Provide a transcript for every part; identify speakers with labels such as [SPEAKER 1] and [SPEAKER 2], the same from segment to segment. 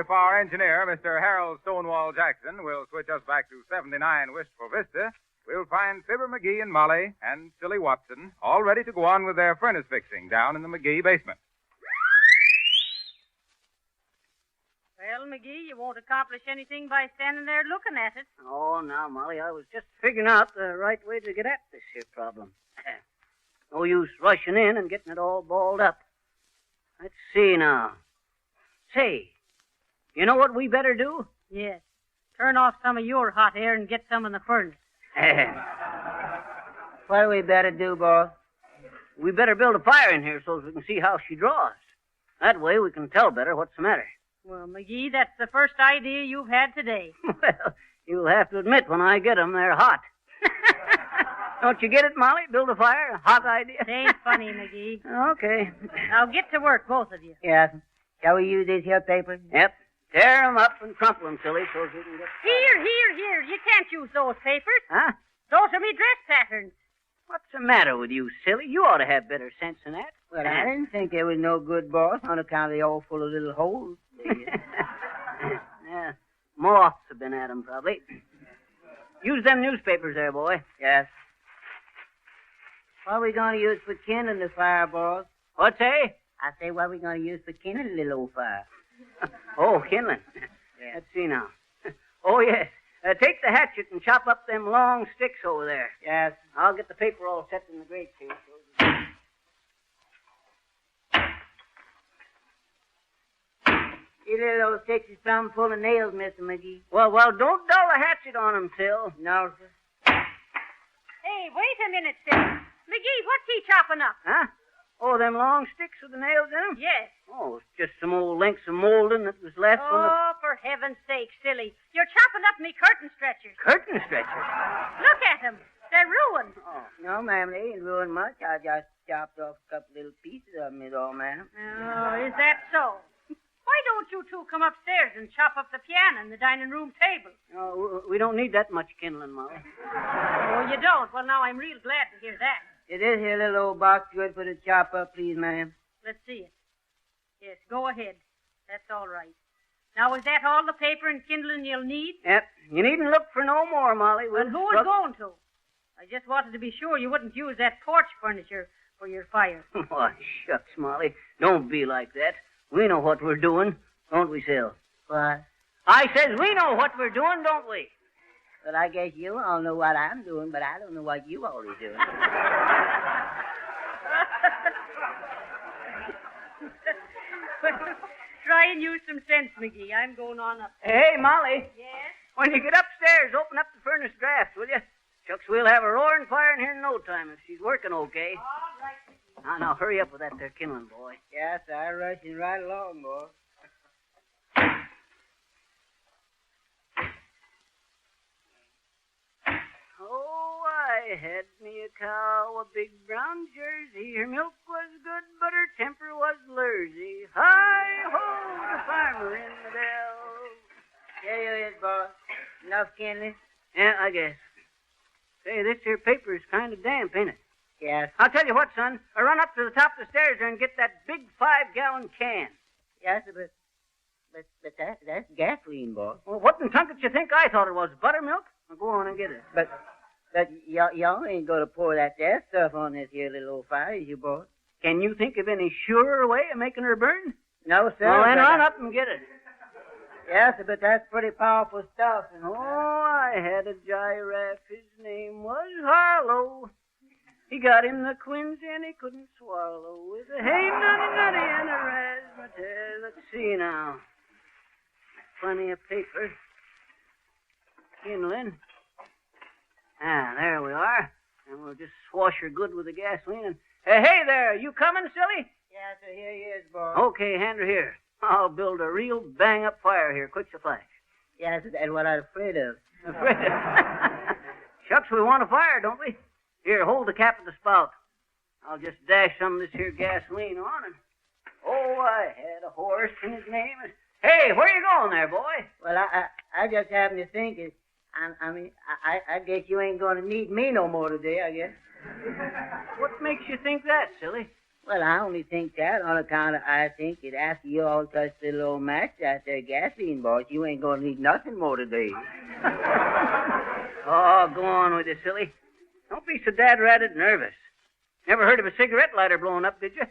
[SPEAKER 1] If our engineer, Mr. Harold Stonewall Jackson, will switch us back to 79 Wistful Vista, we'll find Fibber McGee and Molly and Silly Watson all ready to go on with their furnace fixing down in the McGee basement.
[SPEAKER 2] Well, McGee, you won't accomplish anything by standing there looking at it.
[SPEAKER 3] Oh, now, Molly, I was just figuring out the right way to get at this here problem. No use rushing in and getting it all balled up. Let's see now. Say, you know what we better do?
[SPEAKER 2] Yes. Turn off some of your hot air and get some in the furnace.
[SPEAKER 3] What do we better do, boss? We better build a fire in here so we can see how she draws. That way we can tell better what's the matter.
[SPEAKER 2] Well, McGee, that's the first idea you've had today.
[SPEAKER 3] Well, you'll have to admit when I get 'em, they're hot. Don't you get it, Molly? Build a fire? A hot idea?
[SPEAKER 2] It ain't funny, McGee.
[SPEAKER 3] Okay.
[SPEAKER 2] Now get to work, both of you.
[SPEAKER 3] Yes. Shall we use these here papers? Yep. Tear 'em up and crumple 'em, Silly, so we can get...
[SPEAKER 2] Here. You can't use those papers.
[SPEAKER 3] Huh?
[SPEAKER 2] Those are me dress patterns.
[SPEAKER 3] What's the matter with you, Silly? You ought to have better sense than that. Well, I didn't think they was no good, boss, on account of they all full of little holes. Yeah. Moths have been at 'em, probably. Use them newspapers there, boy. Yes. What are we going to use for kindling the fire, boss? What's that? I say, what are we going to use for kindling the little old fire? Oh, kindling. Yeah. Let's see now. Oh, yes. Take the hatchet and chop up them long sticks over there. Yes. I'll get the paper all set in the grate here. These little old sticks is plumb full of nails, Mr. McGee. Well, don't dull the hatchet on 'em, Sil. No, sir.
[SPEAKER 2] Hey, wait a minute, Sil. McGee, what's he chopping up?
[SPEAKER 3] Huh? Oh, them long sticks with the nails in 'em?
[SPEAKER 2] Yes.
[SPEAKER 3] Oh, it's just some old lengths of molding that was left from the...
[SPEAKER 2] Oh, for heaven's sake, silly. You're chopping up me curtain stretchers.
[SPEAKER 3] Curtain stretchers?
[SPEAKER 2] Look at them. They're ruined.
[SPEAKER 3] Oh, no, ma'am, they ain't ruined much. I just chopped off a couple little pieces of them is all, ma'am.
[SPEAKER 2] Oh, is that so? Why don't you two come upstairs and chop up the piano and the dining room table?
[SPEAKER 3] Oh, we don't need that much kindling, Molly.
[SPEAKER 2] Oh, you don't? Well, now, I'm real glad to hear that.
[SPEAKER 3] Is this here little old box good for the chop up, please, ma'am?
[SPEAKER 2] Let's see it. Yes, go ahead. That's all right. Now, is that all the paper and kindling you'll need?
[SPEAKER 3] Yep. You needn't look for no more, Molly.
[SPEAKER 2] Well, who was going to? I just wanted to be sure you wouldn't use that porch furniture for your fire.
[SPEAKER 3] Oh, shucks, Molly. Don't be like that. We know what we're doing, don't we, Sil? What? I says we know what we're doing, don't we? Well, I guess you all know what I'm doing, but I don't know what you all are doing.
[SPEAKER 2] Try and use some sense, McGee. I'm going on up.
[SPEAKER 3] Hey, Molly.
[SPEAKER 2] Yes?
[SPEAKER 3] When you get upstairs, open up the furnace draft, will you? Shucks, we'll have a roaring fire in here in no time if she's working okay.
[SPEAKER 2] All right, McGee.
[SPEAKER 3] Now, hurry up with that there kindling, boy. Yes, I'm rushing right along, boy. Oh, I had me a cow, a big brown Jersey. Her milk was good, but her temper was lursy. Hi-ho, the farmer in the bell. There you is, boss. Enough kindling? Yeah, I guess. Say, this here paper is kind of damp, ain't it? Yes. I'll tell you what, son. I run up to the top of the stairs there and get that big 5-gallon can. Yes, but that's gasoline, boss. Well, what in tunket you think I thought it was? Buttermilk? Well, go on and get it. But y'all ain't going to pour that there stuff on this here little old fire, is you, boss? Can you think of any surer way of making her burn? No, sir. Well, then run up and get it. Yes, but that's pretty powerful stuff. And oh, I had a giraffe. His name was Harlow. He got him the quinsy and he couldn't swallow. With a hey nutty and a razzmatazz. Let's see now. Plenty of paper. Kindling. Ah, there we are. And we'll just swash her good with the gasoline. And hey there, you coming, silly? Yes, sir. Here he is, boy. Okay, hand her here. I'll build a real bang-up fire here, quick as a flash. Yes, that's what I'm afraid of. Afraid of? Shucks, we want a fire, don't we? Here, hold the cap of the spout. I'll just dash some of this here gasoline on and... Oh, I had a horse and his name is... Hey, where you going there, boy? Well, I just happened to think it... I guess you ain't going to need me no more today, I guess. What makes you think that, silly?
[SPEAKER 4] Well, I only think that on account of I think that after you all touch the little old match out there, gasoline, boss, you ain't gonna need nothing more today.
[SPEAKER 3] Oh, go on with you, silly. Don't be so dad-ratted nervous. Never heard of a cigarette lighter blowing up, did you?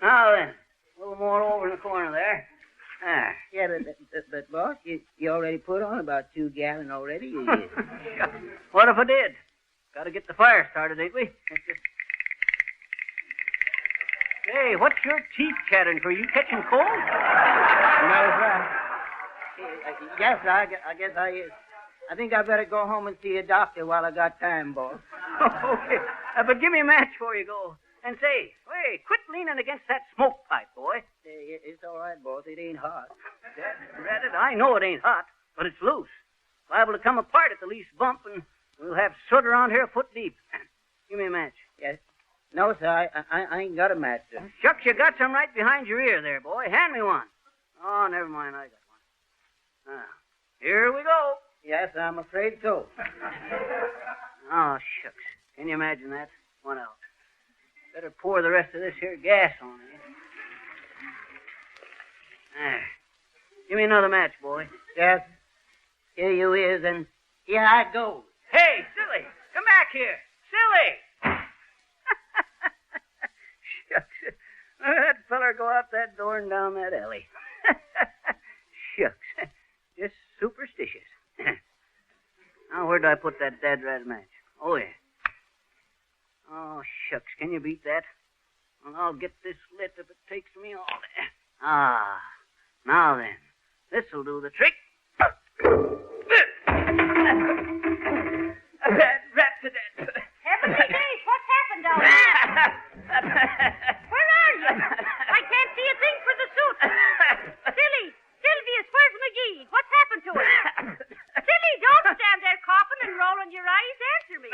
[SPEAKER 3] Now then, a little more over in the corner there. Ah.
[SPEAKER 4] Yeah, but boss, you already put on about 2 gallons already. You did.
[SPEAKER 3] What if I did? Got to get the fire started, ain't we? Hey, what's your teeth chattering for? You catching cold?
[SPEAKER 4] No, sir. Yes, sir, I guess I is. I think I better go home and see a doctor while I got time, boss.
[SPEAKER 3] Okay. But give me a match before you go. And say, hey, quit leaning against that smoke pipe, boy.
[SPEAKER 4] It's all right, boss. It ain't hot.
[SPEAKER 3] Dad, I know it ain't hot, but it's loose. Liable to come apart at the least bump, and we'll have soot around here a foot deep. Give me a match.
[SPEAKER 4] Yes. No, sir, I ain't got a match, sir.
[SPEAKER 3] Shucks, you got some right behind your ear there, boy. Hand me one. Oh, never mind, I got one. Now, here we go.
[SPEAKER 4] Yes, I'm afraid so.
[SPEAKER 3] Oh, shucks. Can you imagine that? What else? Better pour the rest of this here gas on it. There. Give me another match, boy.
[SPEAKER 4] Yes. Here you is, and here I go.
[SPEAKER 3] Hey, silly! Come back here! Silly! Shucks. Look at that feller go out that door and down that alley. Shucks. Just superstitious. Now, where'd I put that dad-rat match? Oh, yeah. Oh, shucks. Can you beat that? Well, I'll get this lit if it takes me all day. Ah. Now then. This'll do the trick. Rat to death.
[SPEAKER 2] Heavenly days, what's happened down there? Where are you? I can't see a thing for the suit. Sylvius, where's McGee? What's happened to him? Silly, don't stand there coughing and rolling your eyes. Answer me.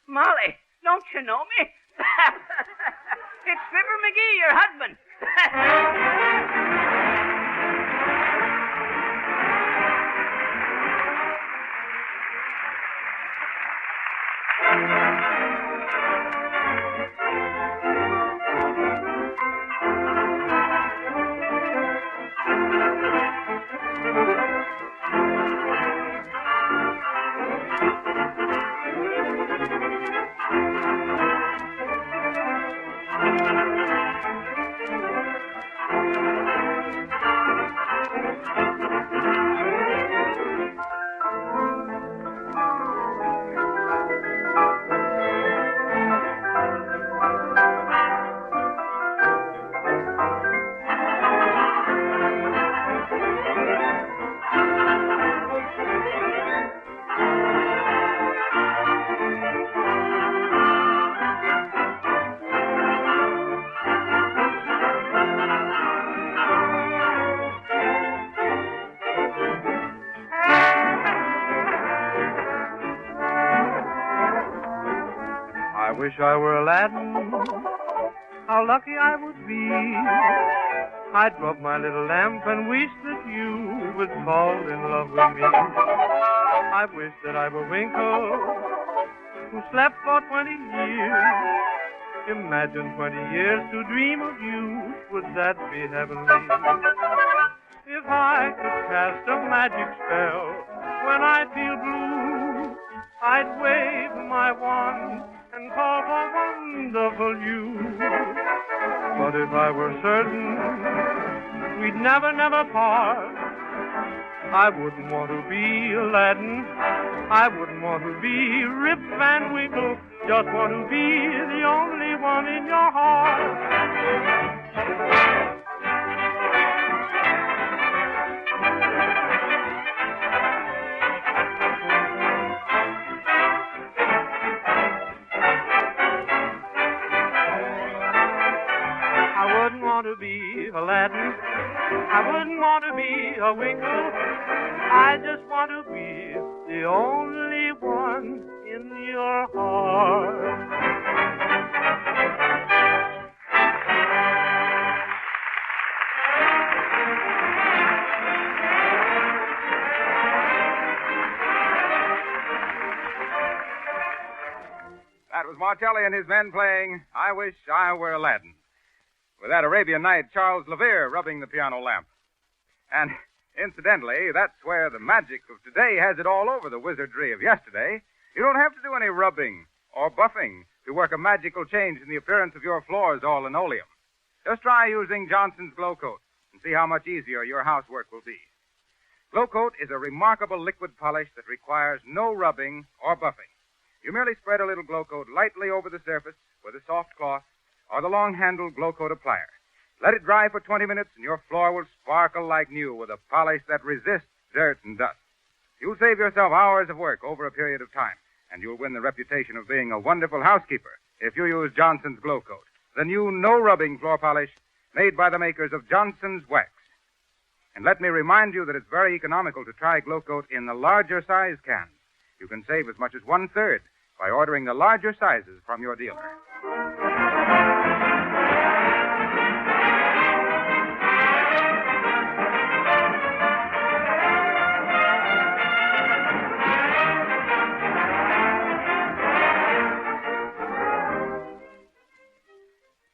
[SPEAKER 3] Molly, don't you know me? It's Fibber McGee, your husband.
[SPEAKER 5] I wish I were Aladdin. How lucky I would be. I'd rub my little lamp and wish that you would fall in love with me. I wish that I were Winkle, who slept for 20 years. Imagine 20 years to dream of you. Would that be heavenly? If I could cast a magic spell when I feel blue, I'd wave my wand and call for wonderful you. But if I were certain we'd never, never part, I wouldn't want to be Aladdin. I wouldn't want to be Rip Van Winkle. Just want to be the only one in your heart. I wouldn't want to be Aladdin. I wouldn't want to be a Winkle. I just want to be the only one in your heart.
[SPEAKER 1] That was Martelli and his men playing I Wish I Were Aladdin. With that Arabian Night, Charles Levere rubbing the piano lamp. And incidentally, that's where the magic of today has it all over the wizardry of yesterday. You don't have to do any rubbing or buffing to work a magical change in the appearance of your floors or linoleum. Just try using Johnson's Glow Coat and see how much easier your housework will be. Glow Coat is a remarkable liquid polish that requires no rubbing or buffing. You merely spread a little Glow Coat lightly over the surface with a soft cloth or the long-handled Glow Coat applier. Let it dry for 20 minutes and your floor will sparkle like new with a polish that resists dirt and dust. You'll save yourself hours of work over a period of time, and you'll win the reputation of being a wonderful housekeeper if you use Johnson's Glow Coat, the new no-rubbing floor polish made by the makers of Johnson's Wax. And let me remind you that it's very economical to try Glow Coat in the larger size cans. You can save as much as 1/3 by ordering the larger sizes from your dealer.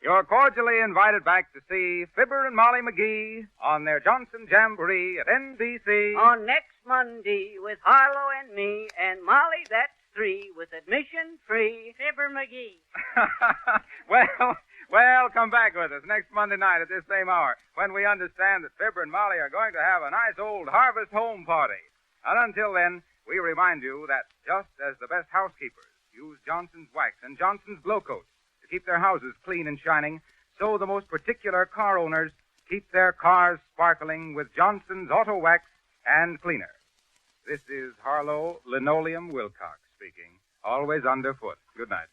[SPEAKER 1] You're cordially invited back to see Fibber and Molly McGee on their Johnson Jamboree at NBC.
[SPEAKER 3] On next Monday with Harlow and me and Molly, that's 3, with admission free.
[SPEAKER 2] Fibber McGee.
[SPEAKER 1] Well, come back with us next Monday night at this same hour when we understand that Fibber and Molly are going to have a nice old harvest home party. And until then, we remind you that just as the best housekeepers use Johnson's Wax and Johnson's Glow Coat to keep their houses clean and shining, so the most particular car owners keep their cars sparkling with Johnson's Auto Wax and Cleaner. This is Harlow Linoleum Wilcox speaking, always underfoot. Good night.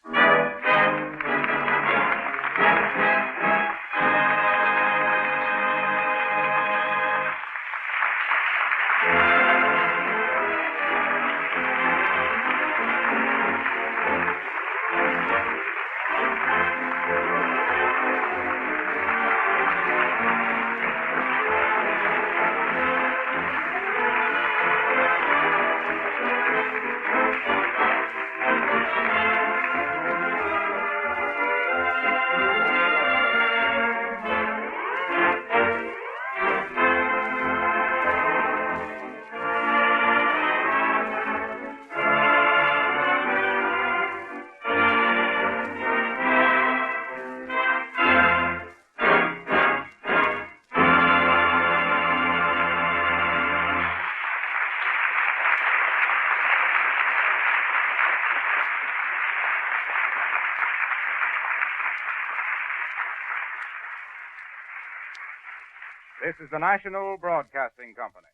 [SPEAKER 1] This is the National Broadcasting Company.